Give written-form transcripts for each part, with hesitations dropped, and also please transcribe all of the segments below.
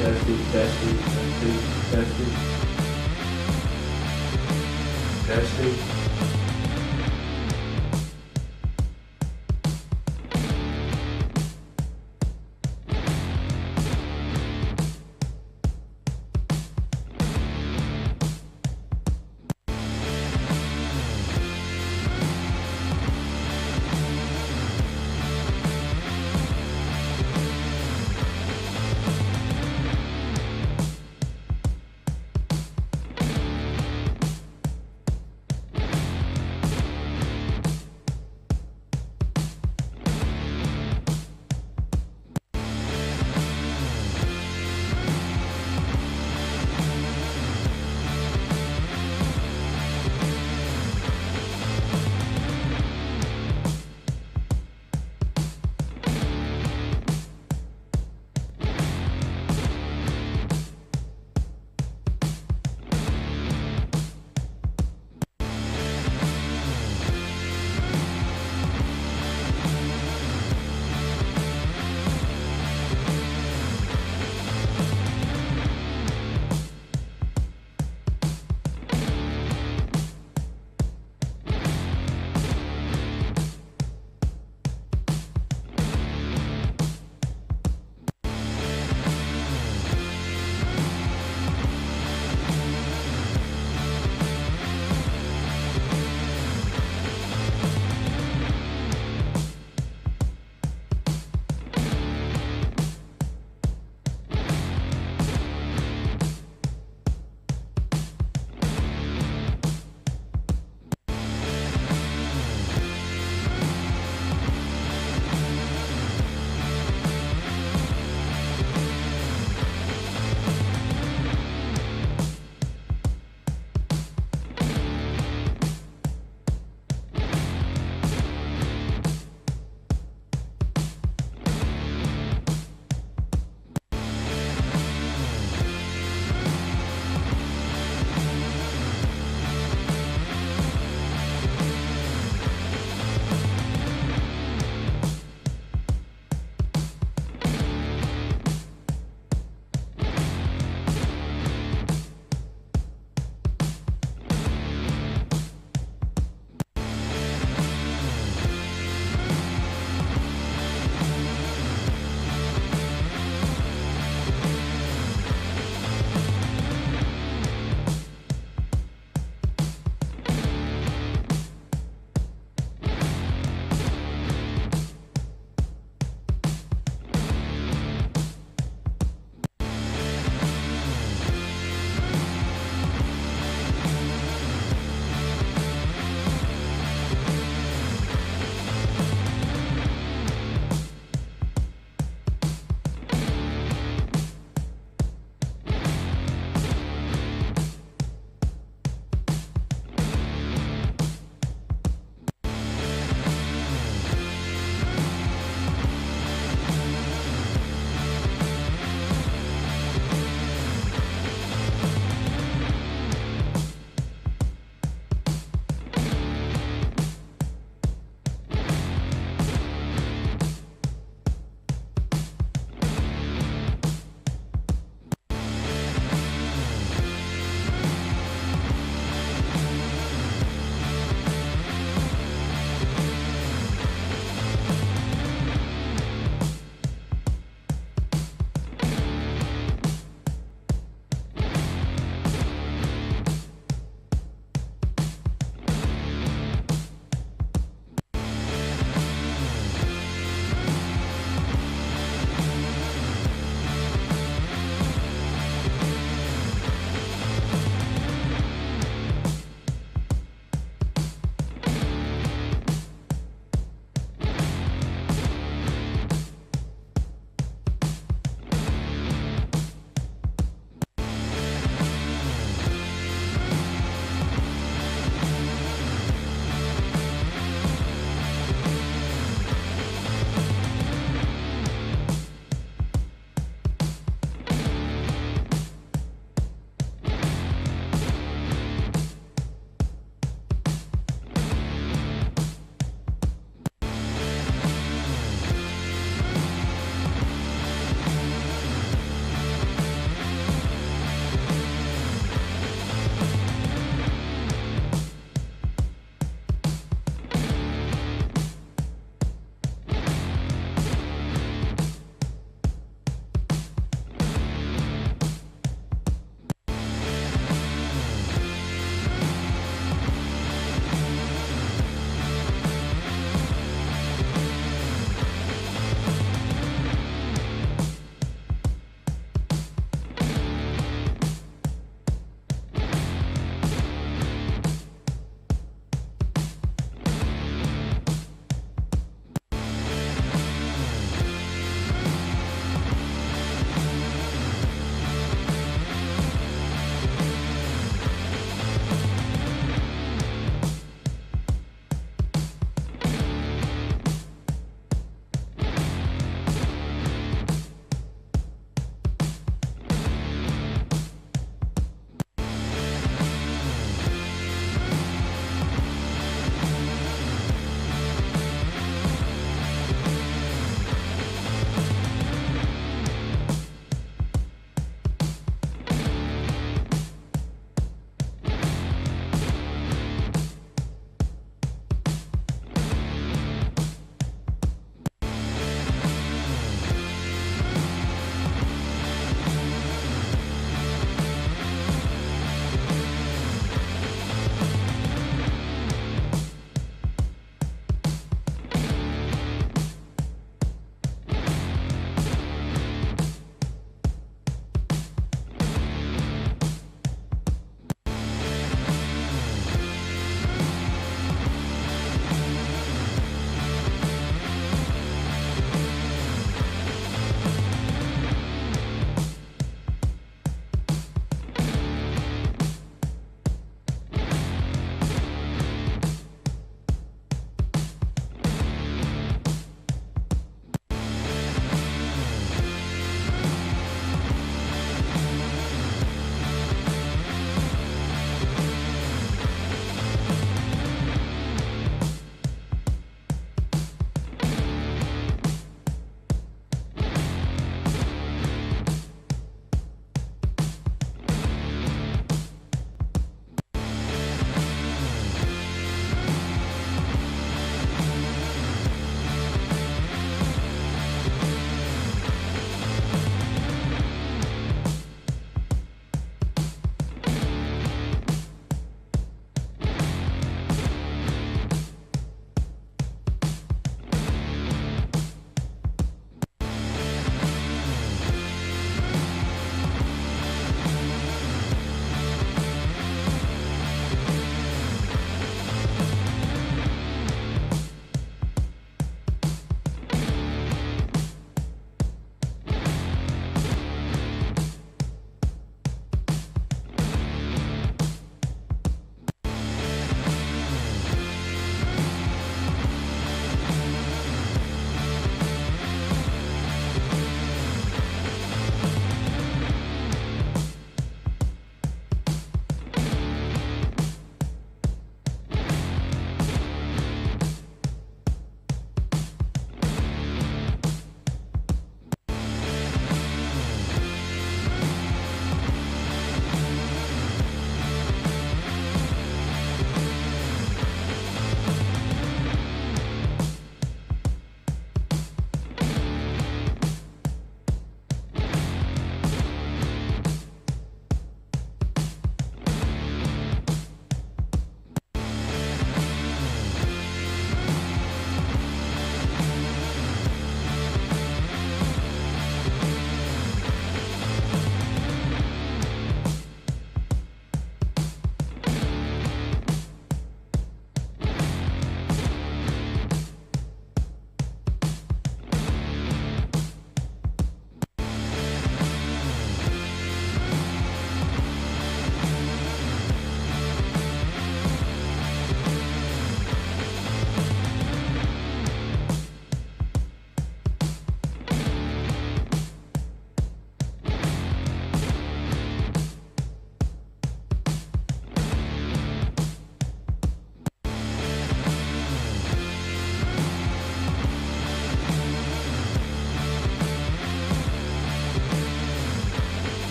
Testing, testing, testing, testing, testing.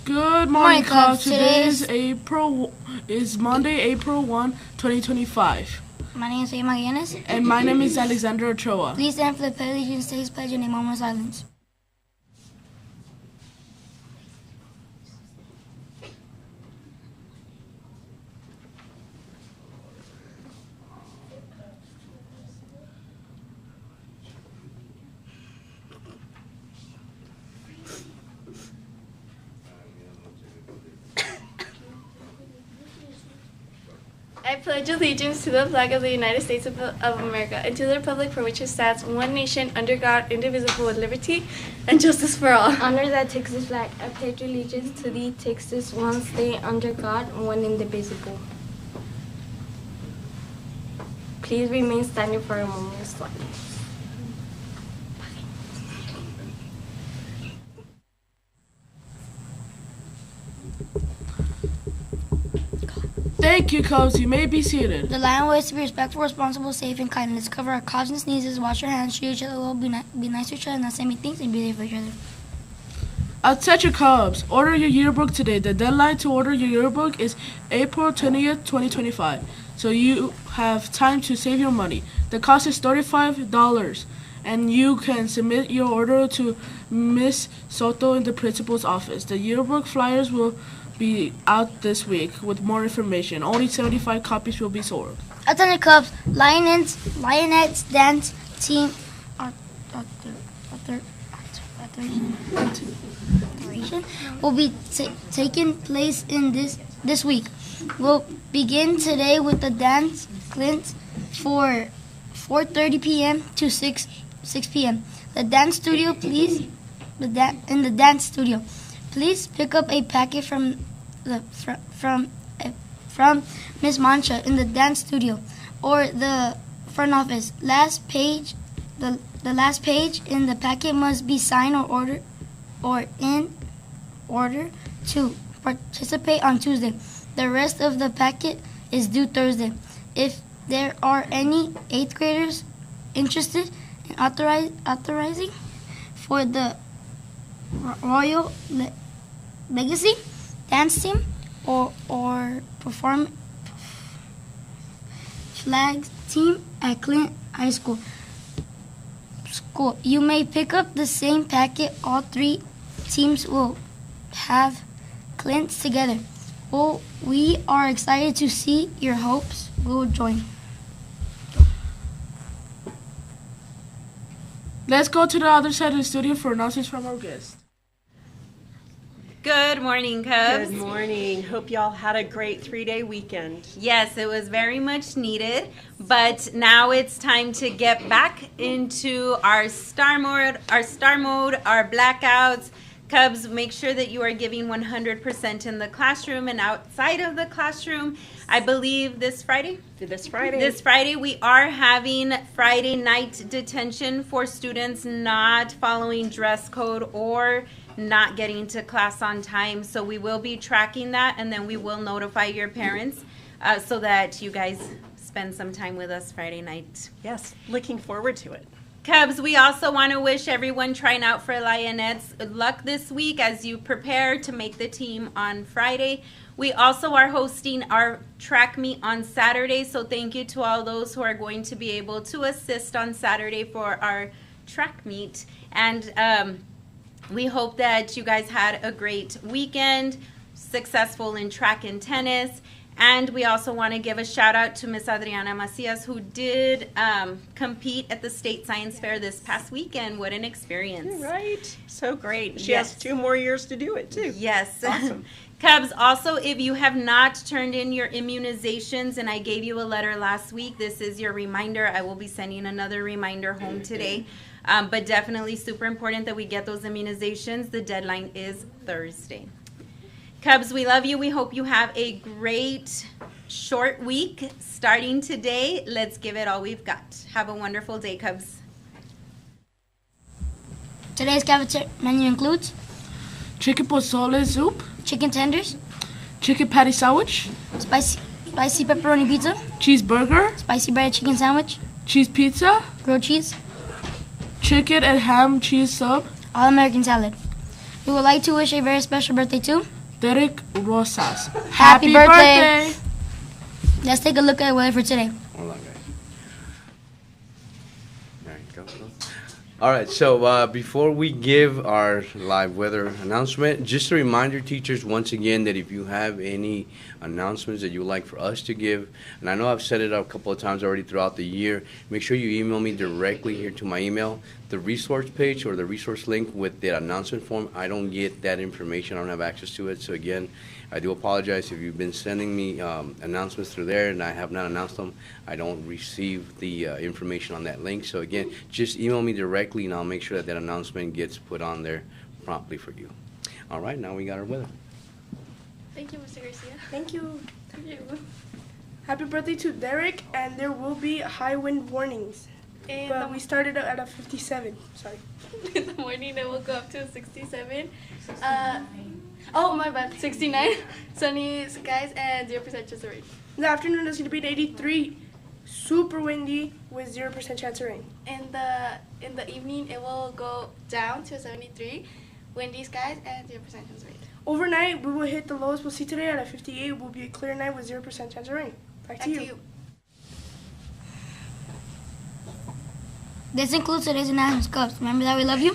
Good morning, Cubs. Today is Monday, April 1, 2025. My name is Emma Guinness. And my name is Alexander Ochoa. Please stand for the Pledge of Allegiance. Today's pledge in a moment of silence. I pledge allegiance to the flag of the United States of America and to the republic for which it stands, one nation, under God, indivisible, with liberty and justice for all. Under that Texas flag, I pledge allegiance to the Texas, one state, under God, one indivisible. Please remain standing for a moment of silence. Thank you, Cubs. You may be seated. The line ways to be respectful, responsible, safe, and kind. Let's cover our coughs and sneezes, wash our hands, treat each other well, be nice to each other, not say mean things, and be there for each other. Attention, Cubs. Order your yearbook today. The deadline to order your yearbook is April 20th, 2025. So you have time to save your money. The cost is $35, and you can submit your order to Miss Soto in the principal's office. The yearbook flyers will be out this week with more information. Only 75 copies will be sold. Attention, Cubs. Lionettes dance team will be taking place in this week. We'll begin today with the dance clint for 4:30 p.m. to 6 p.m. The dance studio, please. In the dance studio, please pick up a packet from Miss Mancha in the dance studio or the front office. The last page in the packet must be signed or in order to participate on Tuesday. The rest of the packet is due Thursday. If there are any 8th graders interested in authorizing for the Royal Legacy dance team or perform flags team at Clint High School, you may pick up the same packet. All 3 teams will have Clints together. Well, we are excited to see your hopes will join. Let's go to the other side of the studio for announcements from our guest. Good morning, Cubs. Good morning. Hope y'all had a great 3-day weekend. Yes, it was very much needed, but now it's time to get back into our star mode, our blackouts. Cubs, make sure that you are giving 100% in the classroom and outside of the classroom. I believe this Friday we are having Friday night detention for students not following dress code or not getting to class on time. So we will be tracking that, and then we will notify your parents so that you guys spend some time with us Friday night. Yes, looking forward to it. Cubs, we also want to wish everyone trying out for Lionettes luck this week as you prepare to make the team on Friday. We also are hosting our track meet on Saturday, so thank you to all those who are going to be able to assist on Saturday for our track meet. And we hope that you guys had a great weekend, successful in track and tennis. And we also want to give a shout out to Miss Adriana Macias, who did compete at the State Science Fair this past weekend. What an experience. Right. So great. She has 2 more years to do it, too. Yes. Awesome. Cubs, also, if you have not turned in your immunizations, and I gave you a letter last week, this is your reminder. I will be sending another reminder home today. But definitely super important that we get those immunizations. The deadline is Thursday. Cubs, we love you. We hope you have a great short week starting today. Let's give it all we've got. Have a wonderful day, Cubs. Today's cafeteria menu includes chicken pozole soup, chicken tenders, chicken patty sandwich, spicy pepperoni pizza, cheeseburger, spicy breaded chicken sandwich, cheese pizza, grilled cheese, chicken and ham cheese sub, all-American salad. We would like to wish a very special birthday to Derek Rosas. Happy birthday. Let's take a look at weather for today. Hold on, guys. All right, go. All right, so before we give our live weather announcement, just a reminder, teachers, once again, that if you have any announcements that you would like for us to give, and I know I've said it a couple of times already throughout the year, make sure you email me directly here to my email. The resource page or the resource link with the announcement form, I don't get that information. I don't have access to it. So again, I do apologize if you've been sending me announcements through there and I have not announced them. I don't receive the information on that link. So again, just email me directly and I'll make sure that that announcement gets put on there promptly for you. All right, now we got our weather. Thank you, Mr. Garcia. Thank you. Thank you. Happy birthday to Derek, and there will be high wind warnings. But we started out at a 57. Sorry. In the morning, it will go up to 67. Oh, my bad. 69. Sunny skies and 0% chance of rain. In the afternoon, it's going to be at 83. Super windy with 0% chance of rain. In the evening, it will go down to 73. Windy skies and 0% chance of rain. Overnight, we will hit the lowest we'll see today at a 58. It will be a clear night with 0% chance of rain. Back to you. This includes today's announcements, Cubs. Remember that we love you.